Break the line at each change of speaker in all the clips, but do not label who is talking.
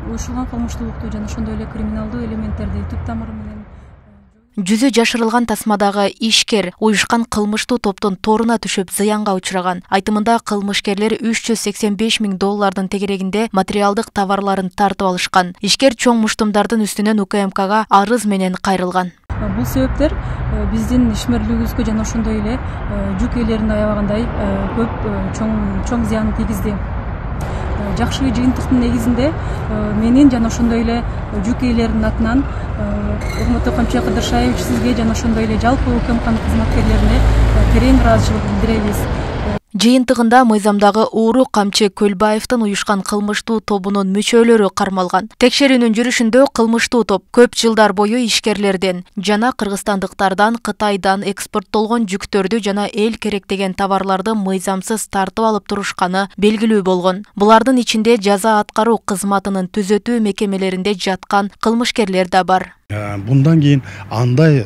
уюшулган кылмыштуулукту жана ошондой эле криминалдуу элементтерди түп тамыры менен
Жүзү жашырылган тасмадагы ишкер уюшкан кылмыштуу топтун торуна түшүп зыянга учураган. Айтымында кылмышкерлер $385,000 тегерегинде материалдык товарларын тартып алышкан. Ишкер чоң муштумдардын үстүнөн УКМКга арыз менен кайрылган.
Бул себептер биздин ишмерлигибизге жана ошондой эле жүк ээлерин аябагандай көп чоң зыян тийгизди. Жакшы жыйынтыктын негизинде менин жана ошондой эле жүк ээлеринин атынан урматтуу Камчы Кыдыршаевич сизге жана ошондой эле жалпы УКМКнын кызматкерлерине терең ыраазычылык билдиребиз.
Жыйынтыгында мыйзамдагы ууру Камчы Көлбаевдин уюшкан кылмыштуу тобунун мүчөлөрү кармалган. Текшерүүнүн жүрүшүндө кылмыштуу топ көп жылдар бою ишкерлерден жана кыргызстандыктардан Кытайдан экспорттолгон жүктөрдү жана эл керектеген товарларды мыйзамсыз тартып алып турушканы белгилүү болгон. Булардын ичинде жаза аткаруу кызматынын түзөтүү мекемелеринде жаткан кылмышкерлер да бар.
Bundan кийин андай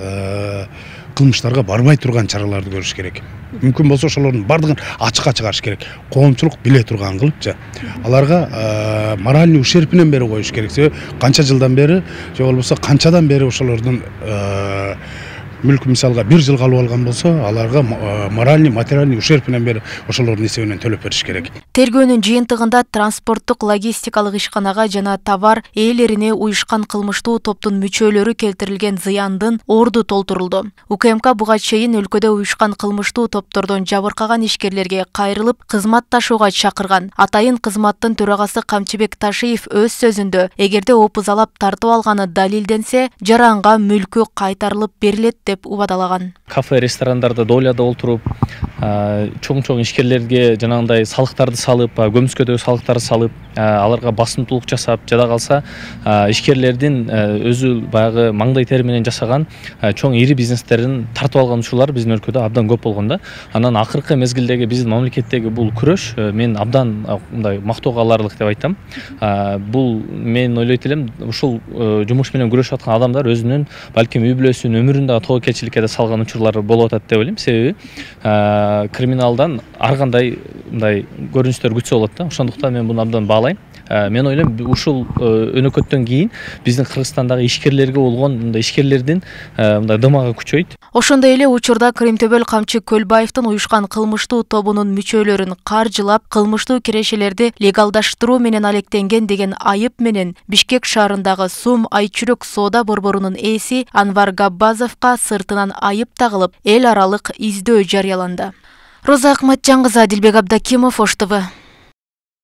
кылмыштарга барбай турган чараларды көрүш керек. Мүмкүн болсо ошолордун бардыгын ачыкка чыгарыш керек. Коомчулук биле турган кылыпчы. Аларга моральный ущербинен бери коюш керек. Себеби канча жылдан бери, же болбосо канчадан бери ошолордун мүлк мисалга 1 жыл калып алган болсо, аларга моральный, материальный ущербинен бери ошолордун эсебинен төлөп бериш керек.
Тергөөнүн жыйынтыгында транспорттук логистикалык ишканага жана товар ээлерине уюшкан кылмыштуу топтун мүчөлөрү келтирилген зыяндын орду толтурулду. УКМК буга чейин өлкөдө уюшкан кылмыштуу топтордон жабыркаган ишкерлерге кайрылып кызматташууга чакырган. Атайын кызматтын төрагасы Камчыбек Ташиев өз сөзүндө, эгерде опузалап тартып алганы далилденсе, жаранга мүлкү кайтарылып берилет деп убадалаган.
Кафе, ресторандарда доляда олтуруп, чоң ишкерлерге жанагындай салыктарды салып, көмүскөдөгү салыктарды салып, аларга басымдуулук жасап, жада калса ишкерлердин өзү баягы маңдай тери менен жасаган чоң ири бизнестерин тартып алган учурлар биздин өлкөдө абдан көп болгон да. Анан акыркы мезгилдеги биздин мамлекеттеги бул күрөш мен абдан мындай мактоого аларлык деп айтам. Бул мен ойлойт элем, ушул жумуш менен күрөшүп аткан адамдар өзүнүн балким үй бүлөсүнүн өмүрүн да тобокелчиликке да салган учурлар болуп атат деп ойлойм. Себеби криминалдан ар кандай мындай көрүнүштөр күтсө болот да. Ошондуктан мен буну абдан баалайм. Мен ойлойм, ушул өнөкөттөн кийин биздин Кыргызстандагы ишкерлерге болгон мындай ишкерлердин мындай дымагы күчөйт.
Ошондой эле учурда Кыримтөбөл Камчы Көлбаевдин уюшкан кылмыштуу тобунун мүчөлөрүн каржылап, кылмыштуу кирешелерди легалдаштыруу менен алектенген деген айып менен Бишкек шаарындагы Сум Айчүрөк соода борборунун ээси Анвар Габбазовго сыртынан айып тагылып, эл аралык издөө жарыяланды. Роза Акматжан кызы, Дилбек Абдакимов, Ош ТВ.